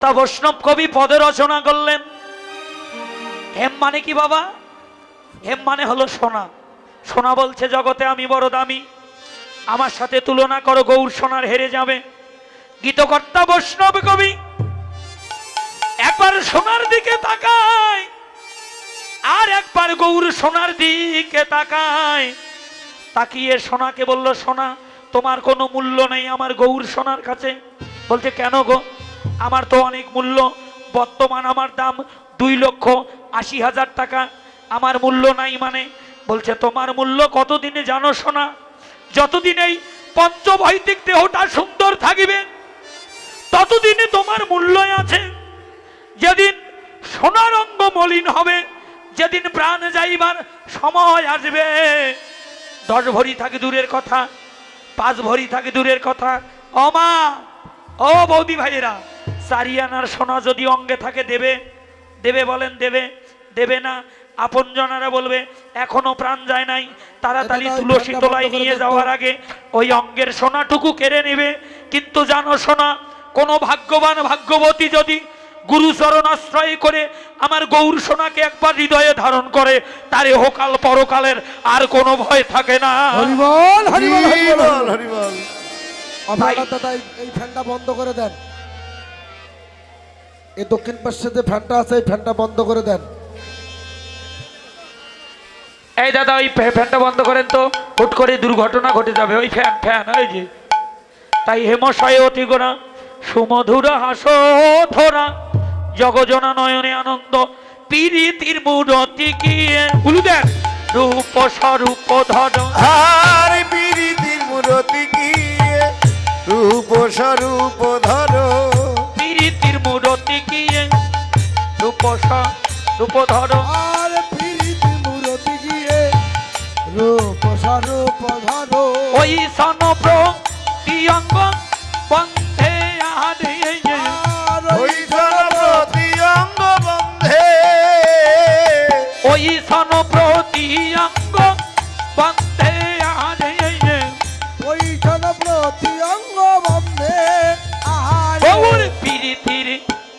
তা বৈষ্ণব কবি পদে রচনা করলেন। হেম মানে কি বাবা? হেম মানে হলো সোনা। সোনা বলছে জগতে আমি বড় দামি, আমার সাথে তুলনা করো গৌর সোনার হেরে যাবে। গীতকর্তা বৈষ্ণব কবি একবার সোনার দিকে তাকায় আর একবার গৌর সোনার দিকে তাকায়, তাকিয়ে সোনাকে বলল, সোনা তোমার কোনো মূল্য নেই আমার গৌর সোনার কাছে। বলছে কেন গো? আমার তো অনেক মূল্য, বর্তমান আমার দাম 2,80,000 টাকা, আমার মূল্য নাই মানে? বলছে তোমার মূল্য কতদিনে জানো সোনা? যতদিন এই পঞ্চভৌতিক দেহটা সুন্দর থাকিবে ততদিনে তোমার মূল্য আছে। যেদিন সোনার অঙ্গ মলিন হবে, যেদিন প্রাণ যাইবার সময় আসবে, 10 ভরি থাকে দূরের কথা, 5 ভরি থাকে দূরের কথা, ও মা, ও বৌদি ভাইয়েরা, 4 আনার সোনা যদি অঙ্গে থাকে দেবে? দেবে বলেন? দেবে? দেবে না। আপনজনেরা বলবে এখনো প্রাণ যায় নাই, তাড়াতাড়ি তুলসী তলায় নিয়ে যাওয়ার আগে ওই অঙ্গের সোনাটুকু কেড়ে নেবে। কিন্তু জানো সোনা, কোনো ভাগ্যবান ভাগ্যবতী যদি গুরুচরণ আশ্রয় করে আমার গৌর সোনাকে একবার হৃদয়ে ধারণ করে, তার ইহকাল পরকালের আর কোনো ভয় থাকে না। হরিবল হরিবল হরিবল হরিবল। আপনারা দাদা এই ফ্যানটা বন্ধ করে দেন, এই দক্ষিণ পাশে যে ফ্যানটা আছে এই ফ্যানটা বন্ধ করে দেন। এই দাদা ওই ফ্যানটা বন্ধ করেন তো, হুট করে দুর্ঘটনা ঘটে যাবে। ওই ফ্যান ফ্যান ওই যে। তাই হেমশয় অতি গোনা সুমধুর হাস ধরা জগজনা নয়নে আনন্দ পীরিতির মূরতি কি বলু দেন রূপ স্বরূপ ধর। আর পীরিতির মূরতি কি রূপ স্বরূপ ধর। পীরিতির মূরতি কি রূপ স্বরূপ ধর। আর পীরিতির মূরতি কি রূপ স্বরূপ ধর। ওই সন প্রতিঅঙ্গ বন্ধে আহারে ওই সন প্রতিঅঙ্গ বন্ধে। ওই সন প্রতিঅঙ্গ বন্ধে আহারে ওই সন প্রতিঅঙ্গ বন্ধে আহারে। গৌর পীরিতির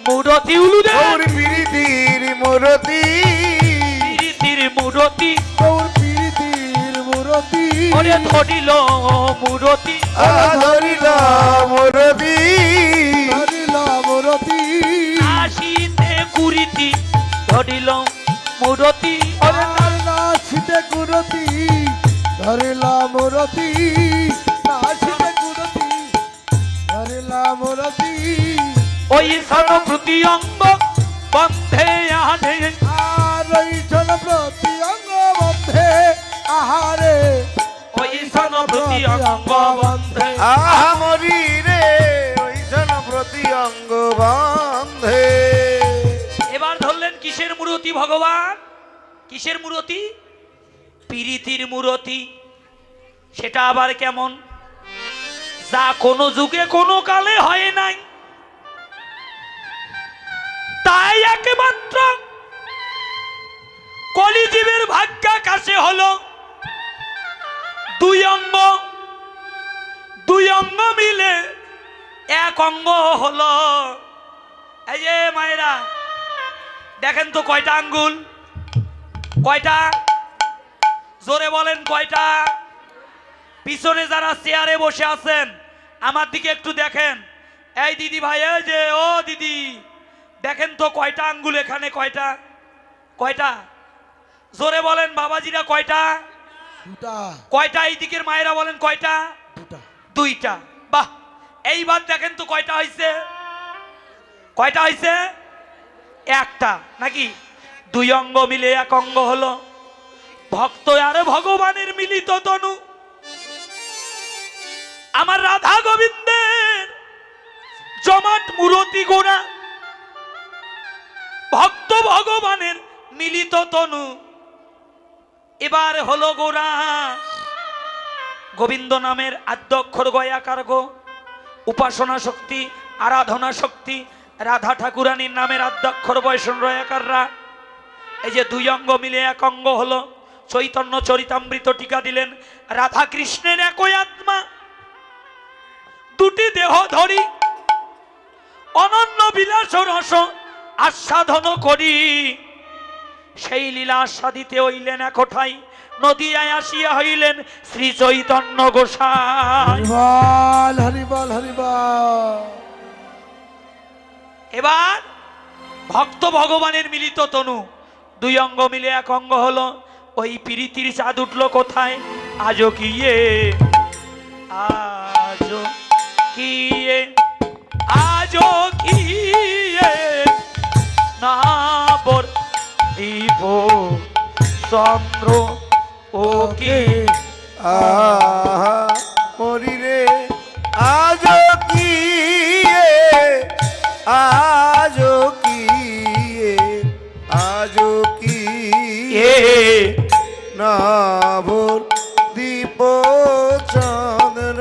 মূরতি উলুদে গৌর পীরিতির মূরতি। পীরিতির মূরতি গৌর পীরিতির মূরতি। ওরে ধরিল মূরতি ধরিল মূরতি। ধরিল মূরতি। আসিতে কুরিতি ধরিল মূরতি। ওরে নাচিতে কুরতি ধরিল মূরতি। নাচিতে কুরতি ধরিল মূরতি। ওই সন প্রতিঅঙ্গ বন্ধে আহারে আর ওই জন প্রতি অঙ্গ বন্ধে আহারে। ওই সন প্রতিঅঙ্গ বন্ধে। আহা মরি রে ওই সন প্রতিঅঙ্গ বন্ধে। এবার ধরলেন কিসের মূরতি ভগবান? কিসের মূরতি? পীরিতির মূরতি। সেটা আবার কেমন? যা কোনো যুগে কোনো কালে হয় নাই, তাই একমাত্র কলিজীবের ভাগ্যাকাশে হলো। 2 অঙ্গ, 2 অঙ্গ মিলে 1 অঙ্গ হলো। এই যে মায়েরা দেখেন তো কয়টা আঙ্গুল? কয়টা? জোরে বলেন কয়টা? পিছনে যারা চেয়ারে বসে আছেন আমার দিকে একটু দেখেন। এই দিদি ভাই, এই যে ও দিদি, দেখেন তো কয়টা আঙ্গুল এখানে? কয়টা? কয়টা? জোরে বলেন বাবাজিরা কয়টা? দুটা। কয়টা? এই দিকের মায়েরা বলেন কয়টা? দুটা। 2টা। বাহ, এইবার দেখেন তো কয়টা হয়েছে? কয়টা হয়েছে? 1টা নাকি? 2 অঙ্গ মিলে 1 অঙ্গ হলো। ভক্ত আর ভগবানের মিলিত তনু। আমার রাধা গোবিন্দের জমাট মূরতি গোড়া, ভক্ত ভগবানের মিলিত তনু। এবার হলো গোড়া গোবিন্দ নামের আদ্যক্ষর গয়াকার গো, উপাসনা শক্তি, আরাধনা শক্তি রাধা ঠাকুরানীর নামের আদ্যক্ষর বৈষ্ণব রয়াকাররা। এই যে 2 অঙ্গ মিলে 1 অঙ্গ হলো। চৈতন্য চরিতামৃত টিকা দিলেন, রাধা কৃষ্ণের একই আত্মা, 2টি দেহ ধরি অনন্য বিলাস রস আস্বাদন করি, সেই লীলা আস্বাদিতে হইলেন একঠাই, নদিয়ায় আসিয়া হইলেন শ্রী চৈতন্য গোসাই। হরিবল হরিবল হরিবল। এবার ভক্ত ভগবানের মিলিত তনু, দুই অঙ্গ মিলে এক অঙ্গ হলো। ওই প্রীতির চাঁদ উঠলো কোথায়? আজও কি আজও কি আজও কি না বর দীপ চন্দ্র ও কি আহা মরি রে আজ কি আজ কি আজ কি এ নাভর দীপ চন্দ্র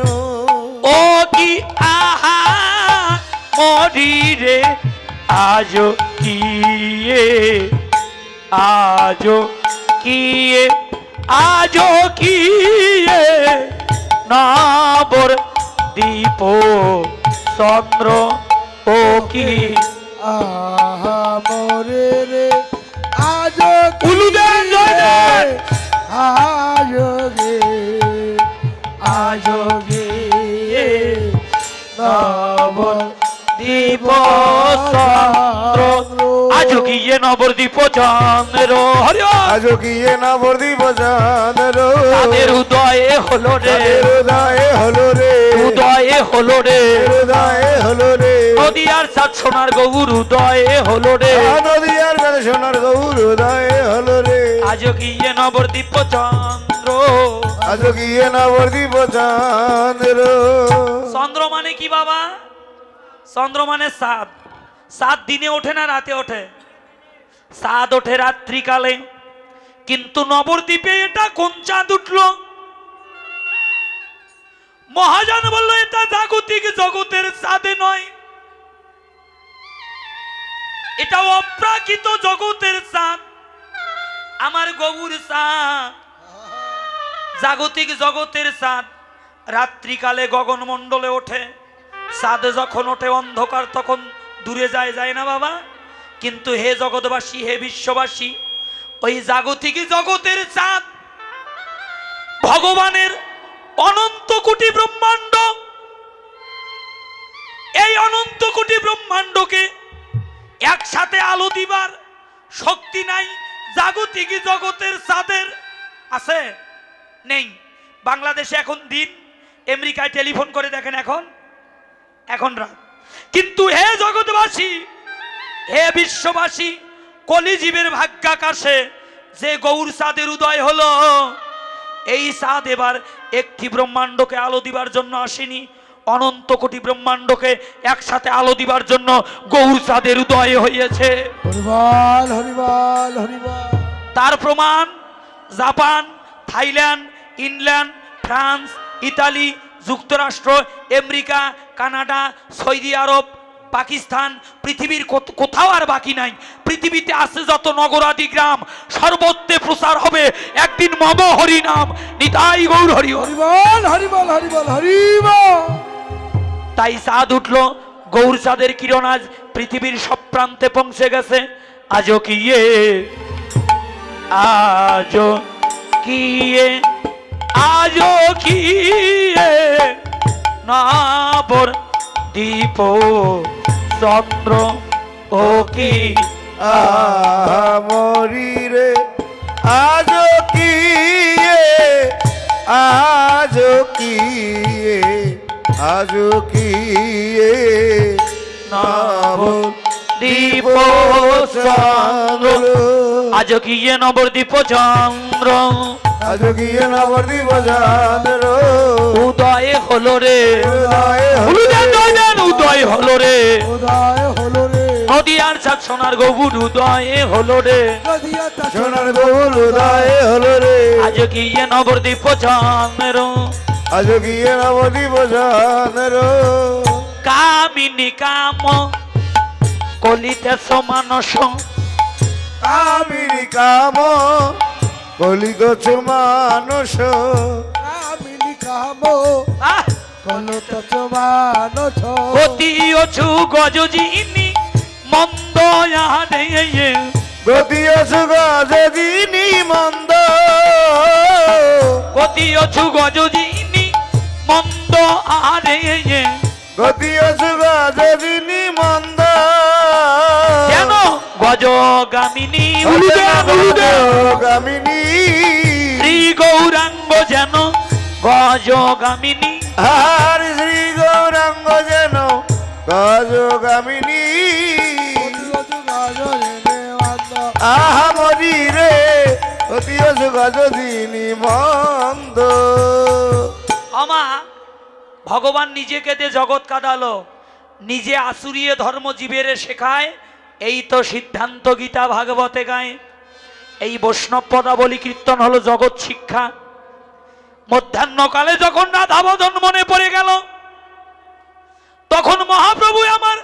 ও কি আহা মরি রে আজও কি আজও কি আজও কি নবর দীপ চন্দ্র ও কি আহা মোরে রে আজ উলুদেন জয়দেব। আজ গে আজও কি নবর দীপ চন্দ্র আজও কি নবদ্বীপ চন্দ্র হরি বল। আজ কি নাভর দীপ চন্দ্র তাদের উদয়ে হলো রে, হৃদয়ে হলো রে উদয়ে হলো রে, হৃদয়ে হলো রে নদিয়ার সাত সোনার গৌর উদয়ে হলো রে। নদিয়ার বেলা সোনার গৌর হৃদয়ে হলো রে আজও কি নবদ্বীপ চন্দ্র। আজ কি নাভর দীপ চন্দ্র চন্দ্র মানে কি বাবা? চন্দ্র মানে চাঁদ। চাঁদ দিনে ওঠে না রাতে ওঠে? চাঁদ ওঠে রাত্রিকালে। কিন্তু নবদ্বীপে এটা কোন চাঁদ উঠলো? মহাজন বলল এটা জাগতিক জগতের চাঁদে নয়, এটা অপ্রাকৃত জগতের চাঁদ। আমার গৌর চাঁদ, জাগতিক জগতের চাঁদ। রাত্রিকালে গগনমণ্ডলে ওঠে। চাঁদ যখন ওঠে অন্ধকার তখন দূরে যায়, যায় না বাবা? কিন্তু হে জগৎবাসী, হে বিশ্ববাসী, ওই জাগতিক জগতের চাঁদ ভগবানের অনন্ত কোটি ব্রহ্মাণ্ড, এই অনন্ত কোটি ব্রহ্মাণ্ডকে একসাথে আলো দিবার শক্তি নাই জাগতিক জগতের চাঁদের। আছে? নেই। বাংলাদেশে এখন দিন, আমেরিকায় টেলিফোন করে দেখেন এখন রাত। কিন্তু হে জগৎবাসী, হে বিশ্ববাসী, কলিজীবের ভাগ্যাকাশে যে গৌর চাঁদের উদয় হলো, এই চাঁদ এবার একটি ব্রহ্মাণ্ডকে আলো দিবার জন্য আসেনি, অনন্ত কোটি ব্রহ্মাণ্ডকে একসাথে আলো দিবার জন্য গৌর চাঁদের উদয় হয়েছে। হরিবল হরিবল হরিবল। তার প্রমাণ Japan, Thailand, England, France, Italy, যুক্তরাষ্ট্র, আমেরিকা, কানাডা, সৌদি আরব, পাকিস্তান, পৃথিবীর কোথাও আর বাকি নাই। পৃথিবীতে আছে যত নগরাদি গ্রাম, সর্বত্রে প্রচার হবে একদিন মম হরি নাম, নিতাই গৌর হরি হরি। হরিবল হরিবল হরিবল হরিবল। তাই চাঁদ উঠলো, গৌর চাঁদের কিরণ আজ পৃথিবীর সব প্রান্তে পৌঁছে গেছে। আজও কি আজও কি আজও কি নবর দীপ চন্দ্র ও কি মরি রে আজ কি আজ কি আজ কি নবর দীপ চন্দ্র আজও কি নবদ্বীপ চন্দ্র আজ কি নাভর দীপ চন্দ্র উদয় হলো রে, হৃদয়ে উদয় হলো রে, উদয় হলো রে নদিয়ার সাত সোনার গৌর উদয় হলো রে। নদিয়া তা সোনার গৌর হৃদয়ে হলো রে আজ কি নবদ্বীপ চন্দ্র আজ কি নাভর দীপ চন্দ্র কামিনী কাম কলিতে সমানস কামিনী কাম কলিগছ মানুষ কামিনী কামো কলত চবানো গতি অছু গজজিনি মন্দ আরে গতি অসুখ যদি মন্দ গতি অছু গজজিনি মন্দ আরে গতি অসুখ যদি মন্দ যেন গজগামিনী গামিনী শ্রী গৌরাঙ্গ যেন গজগামিনী আর শ্রী গৌরাঙ্গ যেন গজগামিনী আহা মরি রে অতি অসুখ যদি মন্দ আমা ভগবান নিজেকে দিয়ে জগৎ কাঁদালো, নিজে আসুরিয়ে ধর্ম জীবের শেখায়। এই তো সিদ্ধান্ত গীতা ভাগবতে গায়। এই বৈষ্ণব পদাবলী কীর্তন হলো জগৎ শিক্ষা। মধ্যাহ্নকালে যখন রাধাবদন মনে পড়ে গেল, তখন মহাপ্রভু আমার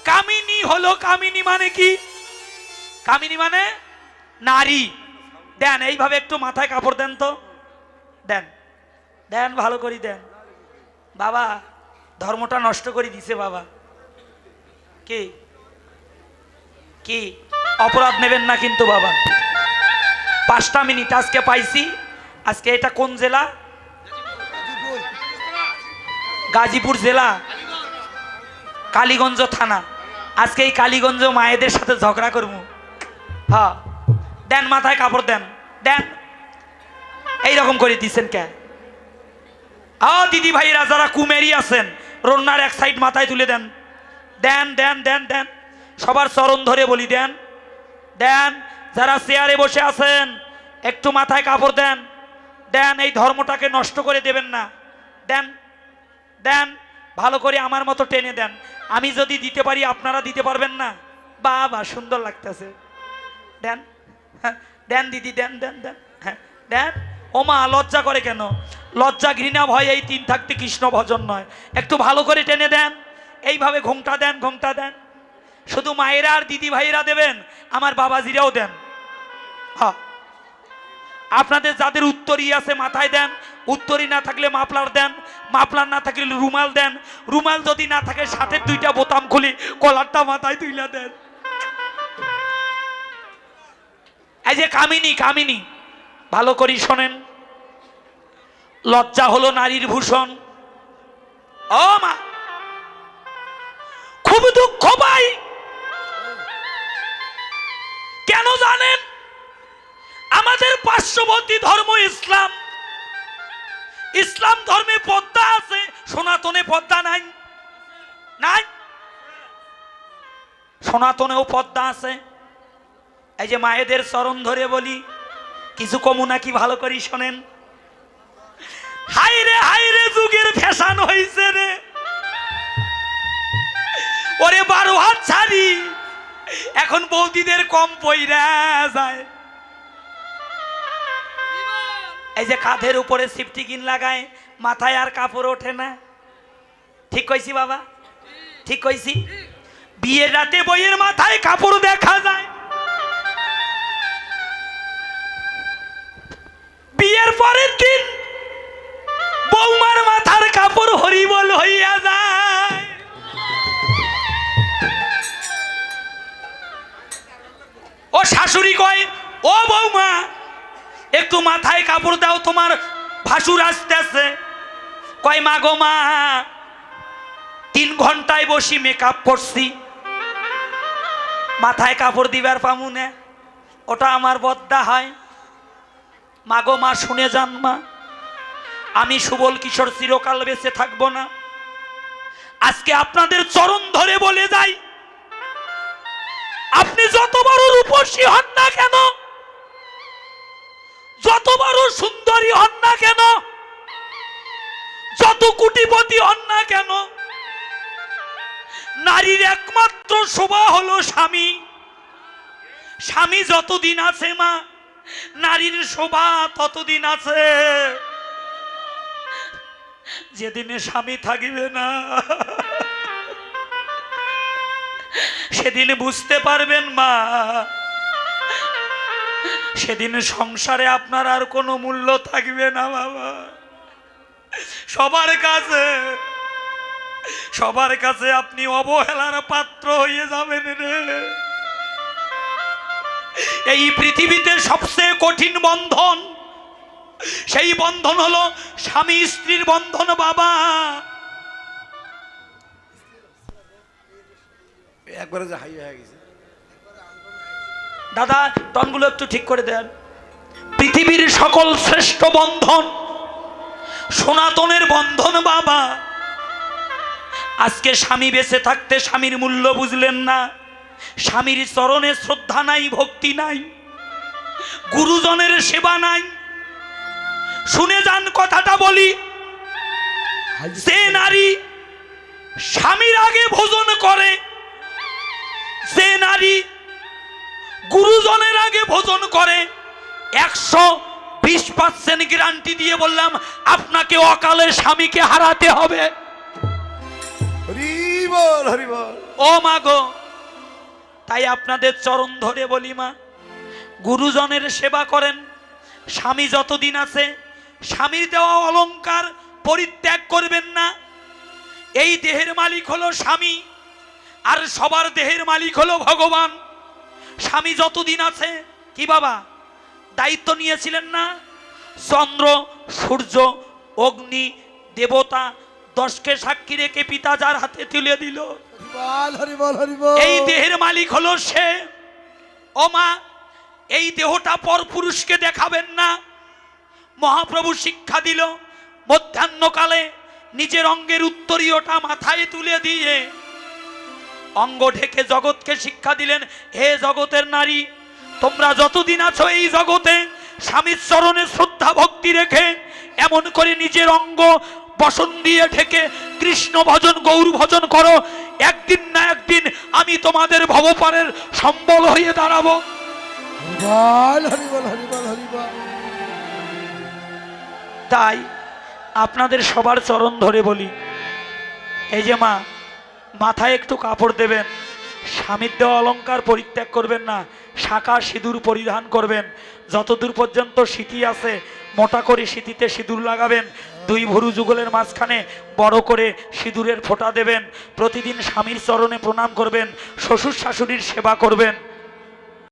কামিনী হলো। কামিনী মানে কি? কামিনী মানে নারী। দেন এইভাবে একটু মাথায় কাপড় দেন তো, দেন দেন, ভালো করে দেন। বাবা ধর্মটা নষ্ট করে দিছে বাবা। কি কি অপরাধ নেবেন না কিন্তু বাবা। 5টা মিনিট আজকে পাইছি। আজকে এটা কোন জেলা? গাজীপুর জেলা, কালীগঞ্জ থানা। আজকে এই কালীগঞ্জ মায়েদের সাথে ঝগড়া করবো। হ্যাঁ দেন, মাথায় কাপড় দেন, দেন। এইরকম করে দিচ্ছেন কে? দিদি ভাইরা যারা কুমেরি আছেন, রন্নার এক সাইড মাথায় তুলে দেন, দেন দেন দেন দেন। সবার চরণ ধরে বলি দেন দেন। যারা চেয়ারে বসে আছেন একটু মাথায় কাপড় দেন, দেন। এই ধর্মটাকে নষ্ট করে দেবেন না, দেন দেন। ভালো করে আমার মতো টেনে দেন। আমি যদি দিতে পারি আপনারা দিতে পারবেন না? বাবা সুন্দর লাগতেছে, দেন। হ্যাঁ দেন দিদি, দেন দেন দেন। হ্যাঁ দেন। ওমা লজ্জা করে কেন? লজ্জা ঘৃণা ভয় এই 3 থাকতে কৃষ্ণ ভজন নয়। একটু ভালো করে টেনে দেন। এইভাবে ঘোমটা দেন, ঘোমটা দেন। শুধু মায়েরা আর দিদি ভাইরা দেবেন, আমার বাবাজিরাও দেন। হ্যাঁ আপনাদের যাদের উত্তরী আছে মাথায় দেন, উত্তরী না থাকলে মাফলার দেন, মাফলার না থাকলে রুমাল দেন, রুমাল যদি না থাকে শার্টের 2টা বোতাম খুলি কলারটা মাথায় তুইলা দেন। এই যে কামিনী, কামিনী ভালো করে শোনেন। লজ্জা হলো নারীর ভূষণ। ও মা খুব দুঃখ পাই। কেন জানেন? আমাদের পার্শ্ববর্তী ধর্ম ইসলাম। ইসলাম ধর্মে পর্দা আছে, সনাতনে পর্দা নাই। নাই, সনাতনেও পর্দা আছে। এই যে মায়েদের চরণ ধরে বলি, কিছু কমু নাকি ভালো করে শোনেন। হাইরে যুগের ফ্যাশন হইছে রে। ওরে 12 হাত ছাড়ি এখন বৌদিদের কম পইরা যায়। এই যে কাঁধের উপরে সিফটিকিন লাগায়, মাথায় আর কাপড় ওঠে না। ঠিক কইছি বাবা? ঠিক কইছি? বিয়ের রাতে বইয়ের মাথায় কাপড় দেখা যায়, বিয়ের পরের দিন বৌমার মাথার কাপড় হরিবল হইয়া যায়। ও শাশুড়ি কয়, ও বৌমা একটু মাথায় কাপড় দাও, তোমার ভাসুর আসতেছে। কয় মা গো মা, 3 ঘন্টায় বসি মেকআপ করছি, মাথায় কাপড় দিবার পামু না, ওটা আমার বদ্দা হয়। মা গো মা শুনে যান মা, আমি সুবল কিশোর চিরকাল বেঁচে থাকবো না। আজকে আপনাদের চরণ ধরে বলে যাই, আপনি যত বড় রূপসী হন না কেন, যত বড় সুন্দরী হন না কেন, যত কোটিপতি হন না কেন, নারীর একমাত্র শোভা হলো স্বামী। স্বামী যতদিন আছে মা, নারীর শোভা ততদিন আছে। যেদিনে স্বামী থাকিবে না, সেদিন বুঝতে পারবেন মা, সেদিন সংসারে আপনার আর কোনো মূল্য থাকবে না বাবা। সবার কাছে আপনি অবহেলার পাত্র হয়ে যাবেন রে। এই পৃথিবীতে সবচেয়ে কঠিন বন্ধন, সেই বন্ধন হলো স্বামী স্ত্রীর বন্ধন বাবা। একবারে যে হাই হয়ে গেছে। দাদা টনগুলো একটু ঠিক করে দেন। পৃথিবীর সকল শ্রেষ্ঠ বন্ধন সনাতনের বন্ধন বাবা। আজকে স্বামী বেঁচে থাকতে স্বামীর মূল্য বুঝলেন না, স্বামীর চরণে শ্রদ্ধা নাই, ভক্তি নাই, গুরুজনের সেবা নাই। শুনে যান কথাটা বলি, যে নারী স্বামীর আগে ভোজন করে, যে নারী গুরুজনের আগে ভোজন করে, 120% গ্যারান্টি দিয়ে বললাম আপনাকে অকালে স্বামীকে হারাতে হবে। হরি বল, হরি বল। ও মা গো, তাই আপনাদের চরণ ধরে বলি মা, গুরুজনের সেবা করেন। স্বামী যতদিন আছে স্বামীর দেওয়া অলংকার পরিত্যাগ করবেন না। এই দেহের মালিক হলো স্বামী, আর সবার দেহের মালিক হলো ভগবান। স্বামী যতদিন আছে কি বাবা দায়িত্ব নিয়েছিলেন না? চন্দ্র, সূর্য, অগ্নি, দেবতা 10কে সাক্ষী রেখে পিতা যার হাতে তুলে দিল, হরি বল, হরি বল। এই দেহের মালিক হলো সে। ও মা, এই দেহটা পরপুরুষকে দেখাবেন না। মহাপ্রভু শিক্ষা দিল, মধ্যাহ্নকালে নিজের অঙ্গের উত্তরীয়টা মাথায় তুলে দিয়ে অঙ্গ ঢেকে জগৎকে শিক্ষা দিলেন, হে জগতের নারী, তোমরা যতদিন আছো এই জগতে স্বামীর চরণে শ্রদ্ধা ভক্তি রেখে এমন করে নিজের অঙ্গ বসন দিয়ে ঢেকে কৃষ্ণ ভজন, গৌর ভজন করো। একদিন না একদিন আমি তোমাদের ভবপারের সম্বল হয়ে দাঁড়াবো। হরি বল, হরি বল, হরি বল। তাই আপনাদের সবার চরণ ধরে বলি, এই যে মা, মাথায় একটু কাপড় দেবেন, স্বামীর দেওয়া অলংকার পরিত্যাগ করবেন না, শাঁখা সিঁদুর পরিধান করবেন। যতদূর পর্যন্ত সিঁথি আছে মোটা করে সিঁথিতে সিঁদুর লাগাবেন, 2 ভুরু যুগলের মাঝখানে বড় করে সিঁদুরের ফোঁটা দেবেন। প্রতিদিন স্বামীর চরণে প্রণাম করবেন, শ্বশুর শাশুড়ির সেবা করবেন।